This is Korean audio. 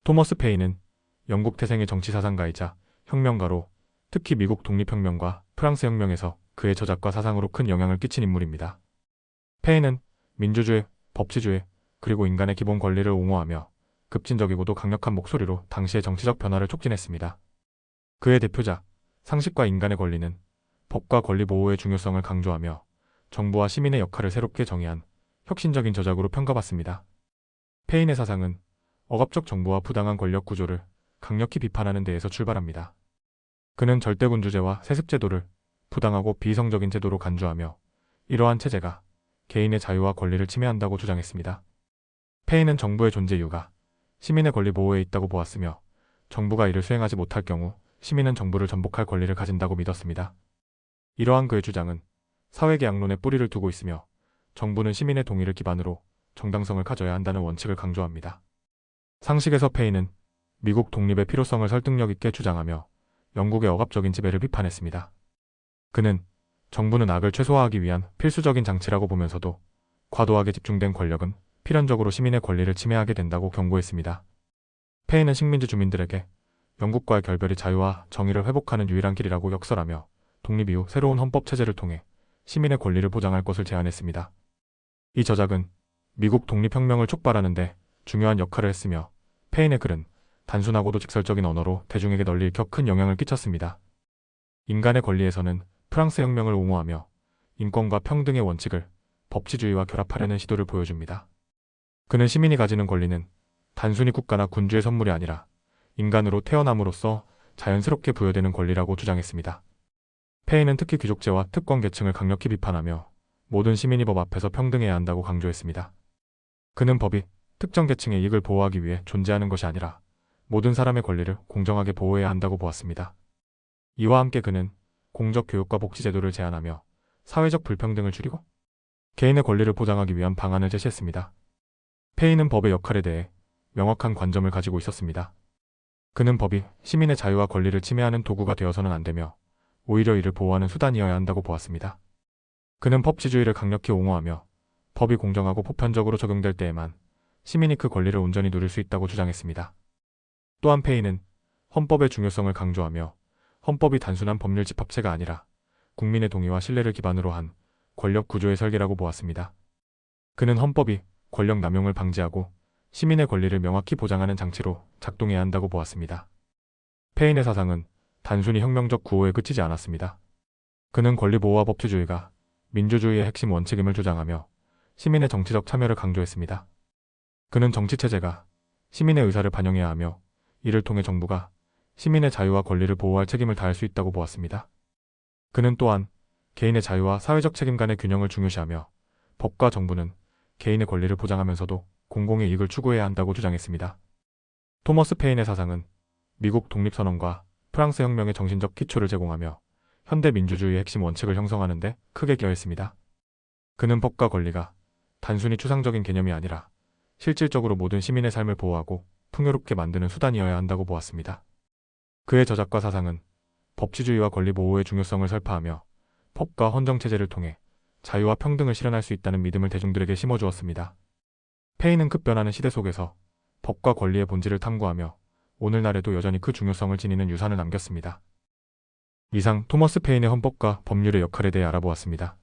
토머스 페인은 영국 태생의 정치사상가이자 혁명가로 특히 미국 독립혁명과 프랑스 혁명에서 그의 저작과 사상으로 큰 영향을 끼친 인물입니다. 페인은 민주주의, 법치주의, 그리고 인간의 기본 권리를 옹호하며 급진적이고도 강력한 목소리로 당시의 정치적 변화를 촉진했습니다. 그의 대표작 상식과 인간의 권리는 법과 권리 보호의 중요성을 강조하며 정부와 시민의 역할을 새롭게 정의한 혁신적인 저작으로 평가받습니다. 페인의 사상은 억압적 정부와 부당한 권력 구조를 강력히 비판하는 데에서 출발합니다. 그는 절대군주제와 세습제도를 부당하고 비이성적인 제도로 간주하며 이러한 체제가 개인의 자유와 권리를 침해한다고 주장했습니다. 페인은 정부의 존재 이유가 시민의 권리 보호에 있다고 보았으며 정부가 이를 수행하지 못할 경우 시민은 정부를 전복할 권리를 가진다고 믿었습니다. 이러한 그의 주장은 사회계약론에 뿌리를 두고 있으며 정부는 시민의 동의를 기반으로 정당성을 가져야 한다는 원칙을 강조합니다. 상식에서 페인은 미국 독립의 필요성을 설득력 있게 주장하며 영국의 억압적인 지배를 비판했습니다. 그는 정부는 악을 최소화하기 위한 필수적인 장치라고 보면서도 과도하게 집중된 권력은 필연적으로 시민의 권리를 침해하게 된다고 경고했습니다. 페인은 식민지 주민들에게 영국과의 결별이 자유와 정의를 회복하는 유일한 길이라고 역설하며 독립 이후 새로운 헌법 체제를 통해 시민의 권리를 보장할 것을 제안했습니다. 이 저작은 미국 독립혁명을 촉발하는 데 중요한 역할을 했으며 페인의 글은 단순하고도 직설적인 언어로 대중에게 널리 읽혀 큰 영향을 끼쳤습니다. 인간의 권리에서는 프랑스 혁명을 옹호하며 인권과 평등의 원칙을 법치주의와 결합하려는 시도를 보여줍니다. 그는 시민이 가지는 권리는 단순히 국가나 군주의 선물이 아니라 인간으로 태어남으로써 자연스럽게 부여되는 권리라고 주장했습니다. 페인은 특히 귀족제와 특권 계층을 강력히 비판하며 모든 시민이 법 앞에서 평등해야 한다고 강조했습니다. 그는 법이 특정 계층의 이익을 보호하기 위해 존재하는 것이 아니라 모든 사람의 권리를 공정하게 보호해야 한다고 보았습니다. 이와 함께 그는 공적 교육과 복지 제도를 제안하며 사회적 불평등을 줄이고 개인의 권리를 보장하기 위한 방안을 제시했습니다. 페인은 법의 역할에 대해 명확한 관점을 가지고 있었습니다. 그는 법이 시민의 자유와 권리를 침해하는 도구가 되어서는 안 되며 오히려 이를 보호하는 수단이어야 한다고 보았습니다. 그는 법치주의를 강력히 옹호하며 법이 공정하고 보편적으로 적용될 때에만 시민이 그 권리를 온전히 누릴 수 있다고 주장했습니다. 또한 페인은 헌법의 중요성을 강조하며 헌법이 단순한 법률 집합체가 아니라 국민의 동의와 신뢰를 기반으로 한 권력 구조의 설계라고 보았습니다. 그는 헌법이 권력 남용을 방지하고 시민의 권리를 명확히 보장하는 장치로 작동해야 한다고 보았습니다. 페인의 사상은 단순히 혁명적 구호에 그치지 않았습니다. 그는 권리 보호와 법치주의가 민주주의의 핵심 원칙임을 주장하며 시민의 정치적 참여를 강조했습니다. 그는 정치체제가 시민의 의사를 반영해야 하며 이를 통해 정부가 시민의 자유와 권리를 보호할 책임을 다할 수 있다고 보았습니다. 그는 또한 개인의 자유와 사회적 책임 간의 균형을 중요시하며 법과 정부는 개인의 권리를 보장하면서도 공공의 이익을 추구해야 한다고 주장했습니다. 토머스 페인의 사상은 미국 독립선언과 프랑스 혁명의 정신적 기초를 제공하며 현대 민주주의의 핵심 원칙을 형성하는 데 크게 기여했습니다. 그는 법과 권리가 단순히 추상적인 개념이 아니라 실질적으로 모든 시민의 삶을 보호하고 풍요롭게 만드는 수단이어야 한다고 보았습니다. 그의 저작과 사상은 법치주의와 권리 보호의 중요성을 설파하며 법과 헌정체제를 통해 자유와 평등을 실현할 수 있다는 믿음을 대중들에게 심어주었습니다. 페인은 급변하는 시대 속에서 법과 권리의 본질을 탐구하며 오늘날에도 여전히 그 중요성을 지니는 유산을 남겼습니다. 이상 토머스 페인의 헌법과 법률의 역할에 대해 알아보았습니다.